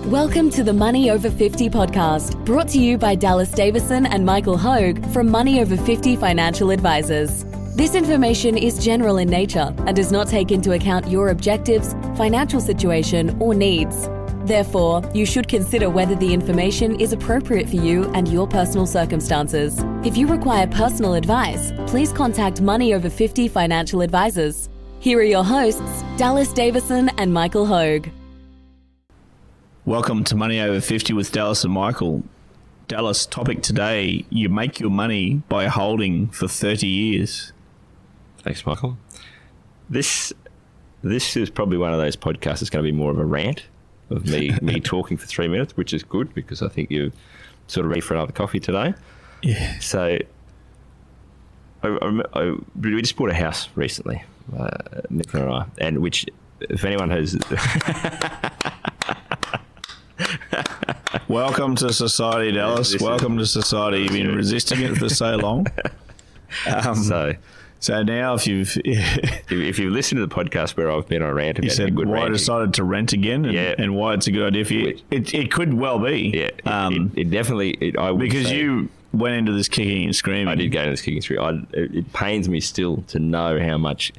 Welcome to the Money Over 50 podcast, brought to you by Dallas Davison and Michael Hogue from Money Over 50 Financial Advisors. This information is general in nature and does not take into account your objectives, financial situation, or needs. Therefore, you should consider whether the information is appropriate for you and your personal circumstances. If you require personal advice, please contact Money Over 50 Financial Advisors. Here are your hosts, Dallas Davison and Michael Hogue. Welcome to Money Over 50 with Dallas and Michael. Dallas, topic today, you make your money by holding for 30 years. Thanks, Michael. This is probably one of those podcasts that's going to be more of a rant of me talking for 3 minutes, which is good because I think you're sort of ready for another coffee today. Yeah. So we just bought a house recently, Nick and I, and which, if anyone has... Welcome to society, Dallas. Welcome to society. You've been resisting it for so long. So now, if you've listened to the podcast where I've been on a rant about you said why I decided to rent again, and why it's a good idea for you, it could well be. Yeah, it definitely. I would because say, you went into this kicking and screaming. I did go into this kicking and screaming. It pains me still to know how much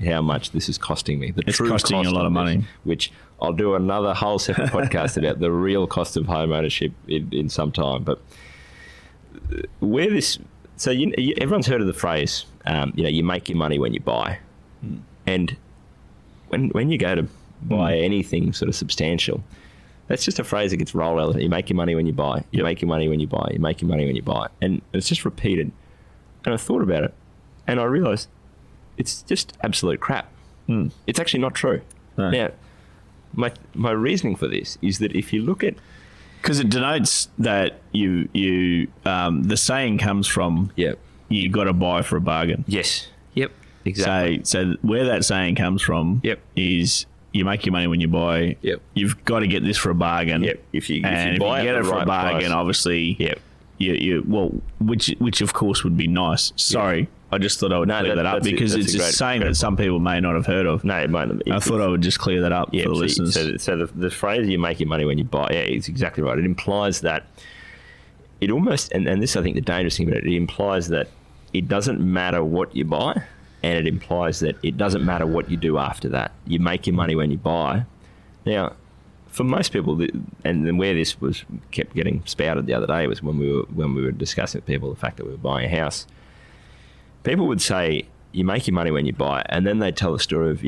this is costing me. It's costing you a lot of money, which I'll do another whole separate podcast about the real cost of home ownership in some time. But where this, so everyone's heard of the phrase, you make your money when you buy, and when you go to buy anything sort of substantial, that's just a phrase that gets rolled out. You make your money when you buy. You make your money when you buy. You make your money when you buy, and it's just repeated. And I thought about it, and I realised it's just absolute crap. It's actually not true. No. Now, my reasoning for this is that if you look at, because it denotes that you the saying comes from you got to buy for a bargain. Yes. Yep. Exactly. So where that saying comes from is you make your money when you buy. Yep. You've got to get this for a bargain. Yep. If you get it for a bargain, price, obviously. Yep. Which of course would be nice. Sorry. Yep. I just thought I would clear that up because it's a saying that some people may not have heard of. No, it might not. I thought I would just clear that up for the listeners. So the phrase "you make your money when you buy," it's exactly right. It implies that it almost, and this I think the dangerous thing about it implies that it doesn't matter what you buy, and it implies that it doesn't matter what you do after that. You make your money when you buy. Now, for most people, and where this kept getting spouted the other day was when we were discussing with people the fact that we were buying a house. People would say, you make your money when you buy it, and then they'd tell the story of,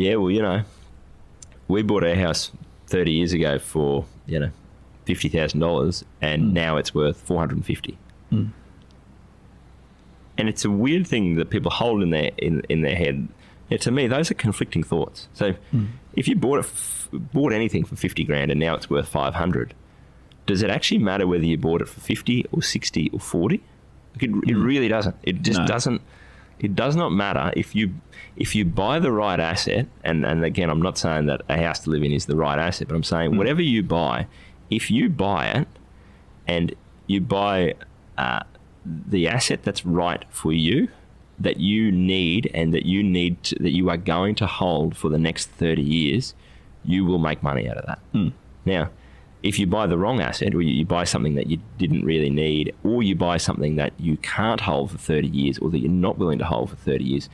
we bought our house 30 years ago for, $50,000, and now it's worth $450,000. And it's a weird thing that people hold in their head. Yeah, to me, those are conflicting thoughts. So if you bought anything for $50,000 and now it's worth $500,000, does it actually matter whether you bought it for 50 or 60 or 40? It really doesn't. It just doesn't. It does not matter if you buy the right asset, and again, I'm not saying that a house to live in is the right asset, but I'm saying whatever you buy, if you buy it and you buy the asset that's right for you, that you need and that you are going to hold for the next 30 years, you will make money out of that. Now, if you buy the wrong asset, or you buy something that you didn't really need, or you buy something that you can't hold for 30 years, or that you're not willing to hold for 30 years,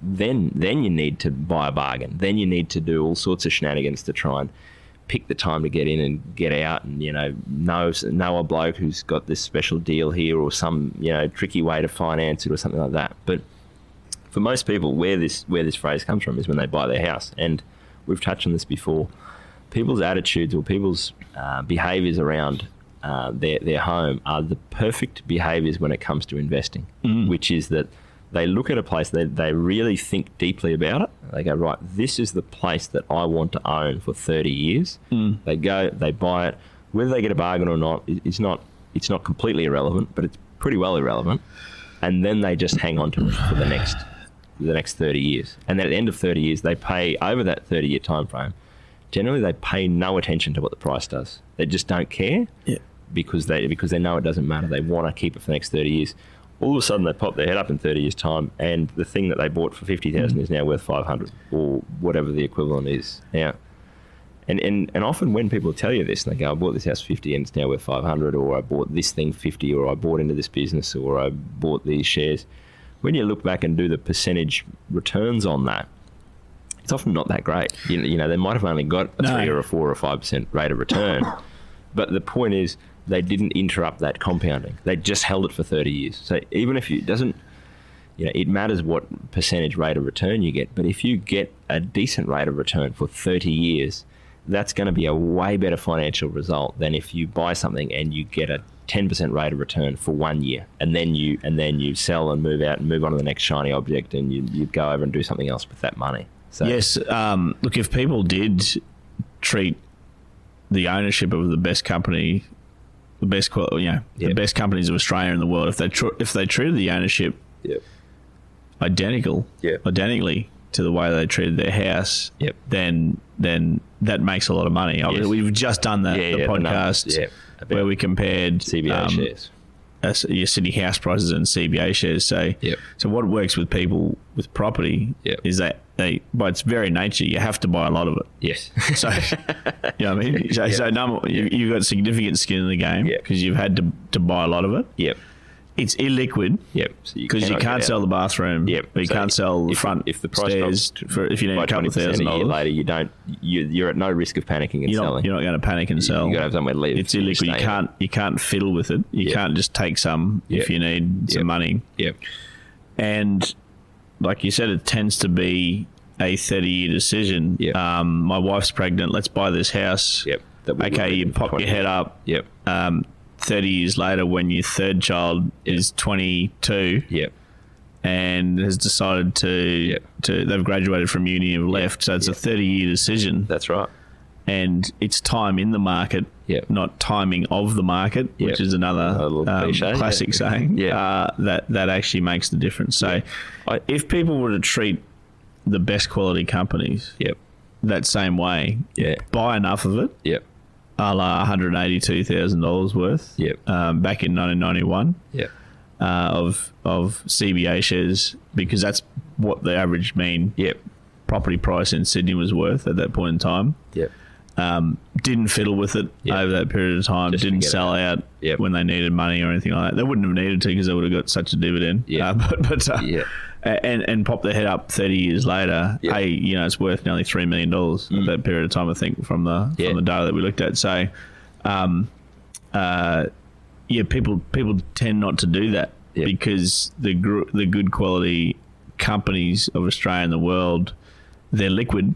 then you need to buy a bargain. Then you need to do all sorts of shenanigans to try and pick the time to get in and get out, and know a bloke who's got this special deal here, or some tricky way to finance it, or something like that. But for most people, where this phrase comes from is when they buy their house, and we've touched on this before. People's attitudes or people's behaviours around their home are the perfect behaviours when it comes to investing, which is that they look at a place, they really think deeply about it. They go, right, this is the place that I want to own for 30 years. They go, they buy it. Whether they get a bargain or not, it's not completely irrelevant, but it's pretty well irrelevant. And then they just hang on to it for the next 30 years. And then at the end of 30 years, they pay over that 30-year time frame. Generally, they pay no attention to what the price does. They just don't care because they know it doesn't matter. They want to keep it for the next 30 years. All of a sudden, they pop their head up in 30 years' time, and the thing that they bought for $50,000 is now worth $500,000 or whatever the equivalent is. Now, And often when people tell you this, and they go, I bought this house for 50 and it's now worth 500, or I bought this thing for 50, or I bought into this business, or I bought these shares. When you look back and do the percentage returns on that, it's often not that great. You know, they might have only got a 3 or a 4 or 5% rate of return. But the point is, they didn't interrupt that compounding. They just held it for 30 years. So even if it doesn't, you know, it matters what percentage rate of return you get. But if you get a decent rate of return for 30 years, that's going to be a way better financial result than if you buy something and you get a 10% rate of return for 1 year, and then you sell and move out and move on to the next shiny object, and you go over and do something else with that money. So, yes, look, if people did treat the ownership of the best company, the best companies of Australia and the world, if they treated the ownership identically to the way they treated their house, then that makes a lot of money. Yes. We've just done that, the podcast where we compared CBA shares. Your city house prices and CBA shares. So what works with people with property is that by its very nature, you have to buy a lot of it. Yes. So, you know what I mean? You've got significant skin in the game because you've had to buy a lot of it. Yep. It's illiquid. Yep. Because you can't sell the bathroom. Yep. But you can't sell the front if the price stairs if you need a couple of $1,000 a year later, you're at no risk of panicking and selling. You're not going to panic and sell. You got to have somewhere to live. It's illiquid. You can't fiddle with it. You can't just take some if you need some money. Yep. And like you said, it tends to be a 30-year decision. Yep. My wife's pregnant. Let's buy this house. Yep. Okay, you pop your head up. Yep. 30 years later, when your third child is 22 and has decided to they've graduated from uni and left, so it's a 30-year decision. That's right. And it's time in the market, not timing of the market, which is another classic saying that actually makes the difference. So if people were to treat the best quality companies that same way, buy enough of it, a la $182,000 worth back in 1991 of CBA shares, because that's what the average mean property price in Sydney was worth at that point in time. Didn't fiddle with it over that period of time. Didn't sell out when they needed money or anything like that. They wouldn't have needed to because they would have got such a dividend. And pop their head up 30 years later. Hey, you know, it's worth nearly $3 million at that period of time, I think, from the data that we looked at. So, people tend not to do that because the good quality companies of Australia and the world, they're liquid,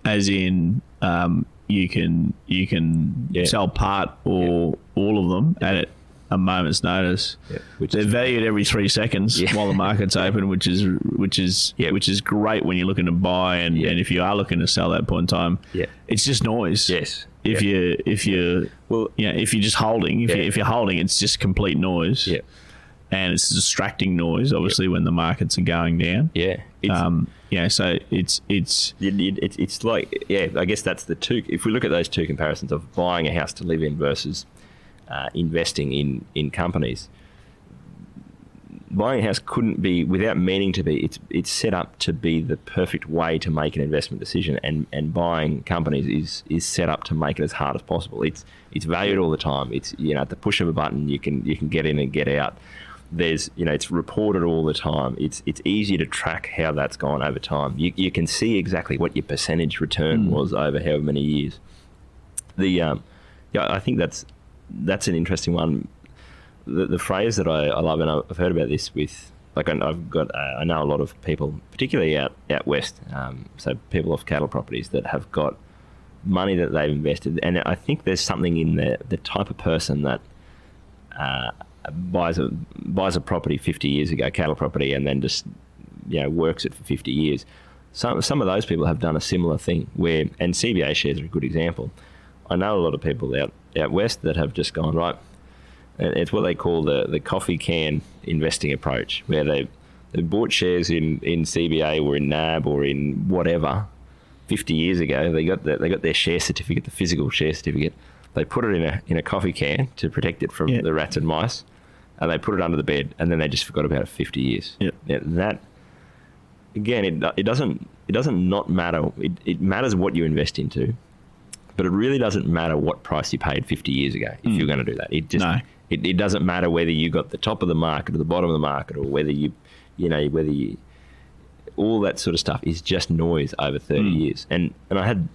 as in you can sell part or all of them at a moment's notice. They're valued every 3 seconds while the market's open, which is great when you're looking to buy and if you are looking to sell at that point in time. It's just noise. If you're just holding, if you're holding, it's just complete noise. And it's distracting noise, obviously, when the markets are going down. So it's like, I guess that's the two. If we look at those two comparisons of buying a house to live in versus investing in companies, buying a house couldn't be, without meaning to be, it's set up to be the perfect way to make an investment decision, and buying companies is set up to make it as hard as possible. It's valued all the time. It's, you know, at the push of a button you can get in and get out. There's, you know, it's reported all the time. It's easy to track how that's gone over time. You can see exactly what your percentage return was over however many years. I think that's an interesting one. The phrase that I love, and I've heard about this with, like, I know a lot of people, particularly out west, so people off cattle properties that have got money that they've invested, and I think there's something in the type of person that buys a property 50 years ago, cattle property, and then just, you know, works it for 50 years. Some of those people have done a similar thing and CBA shares are a good example. I know a lot of people out west that have just gone, right, it's what they call the coffee can investing approach, where they bought shares in CBA or in NAB or in whatever 50 years ago. They got their share certificate, the physical share certificate. They put it in a coffee can to protect it from the rats and mice, and they put it under the bed, and then they just forgot about it for 50 years. That, again, it doesn't not matter. It matters what you invest into, But it really doesn't matter what price you paid 50 years ago if you're going to do that. It just it doesn't matter whether you got the top of the market or the bottom of the market, or whether you all that sort of stuff is just noise over 30 years. And I had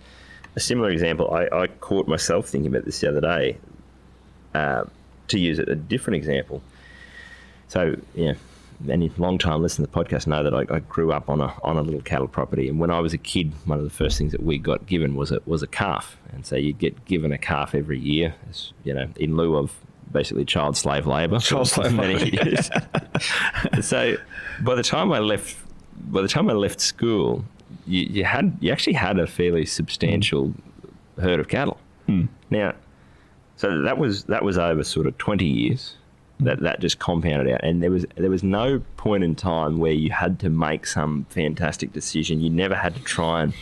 a similar example. I caught myself thinking about this the other day. To use a different example. So, any long-time listeners to the podcast know that I grew up on a little cattle property, and when I was a kid, one of the first things that we got given was a calf, and so you get given a calf every year, as, in lieu of basically child slave labour for many years. So, by the time I left school, you actually had a fairly substantial herd of cattle. Now, so that was over sort of 20 years. That just compounded out, and there was no point in time where you had to make some fantastic decision. You never had to try and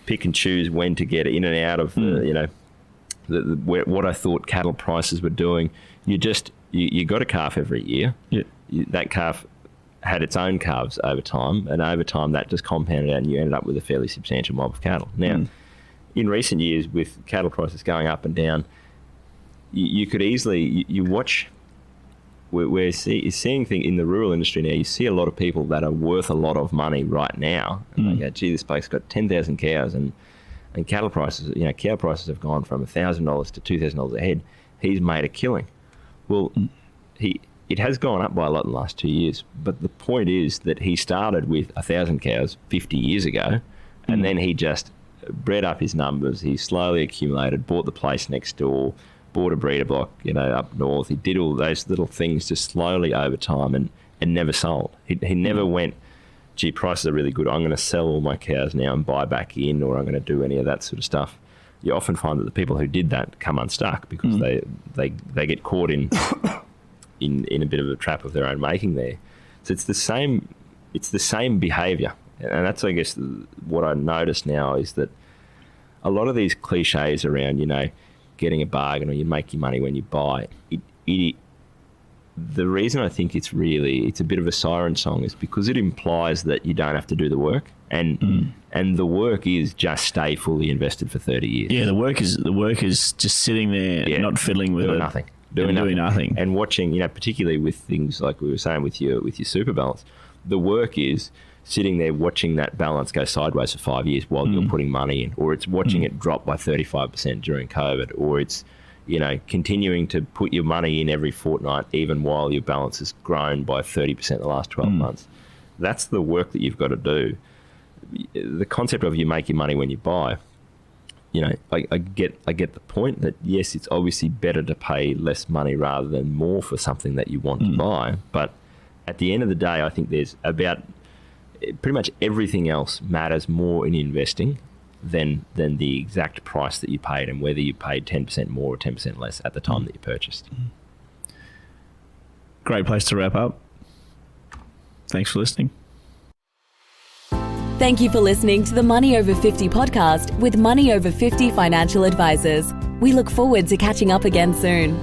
pick and choose when to get in and out of what I thought cattle prices were doing. You got a calf every year. Yeah. That calf had its own calves over time, and over time that just compounded out, and you ended up with a fairly substantial mob of cattle. Now, in recent years, with cattle prices going up and down, you could easily you watch. We're seeing things in the rural industry now. You see a lot of people that are worth a lot of money right now, and they go, "Gee, this bloke's got 10,000 cows," and cattle prices, cow prices have gone from $1,000 to $2,000 a head. He's made a killing. Well, it has gone up by a lot in the last 2 years, but the point is that he started with 1,000 cows 50 years ago, and then he just bred up his numbers. He slowly accumulated, bought the place next door, bought a breeder block, up north. He did all those little things just slowly over time and never sold. He never went, gee, prices are really good, I'm going to sell all my cows now and buy back in, or I'm going to do any of that sort of stuff. You often find that the people who did that come unstuck because they get caught in a bit of a trap of their own making there. So it's the same behaviour. And that's, I guess, what I notice now is that a lot of these cliches around, getting a bargain or you make your money when you buy, the reason I think it's a bit of a siren song is because it implies that you don't have to do the work, and the work is just stay fully invested for 30 years. Yeah, the work is just sitting there, not fiddling with doing nothing, and watching. Particularly with things like we were saying with your super balance, the work is sitting there watching that balance go sideways for 5 years while you're putting money in, or it's watching it drop by 35% during COVID, or it's continuing to put your money in every fortnight even while your balance has grown by 30% the last 12 months. That's the work that you've got to do. The concept of you make your money when you buy, I get the point that yes, it's obviously better to pay less money rather than more for something that you want to buy, but at the end of the day, I think there's about pretty much everything else matters more in investing than the exact price that you paid and whether you paid 10% more or 10% less at the time that you purchased. Great place to wrap up. Thanks for listening. Thank you for listening to the Money Over 50 podcast with Money Over 50 Financial Advisors. We look forward to catching up again soon.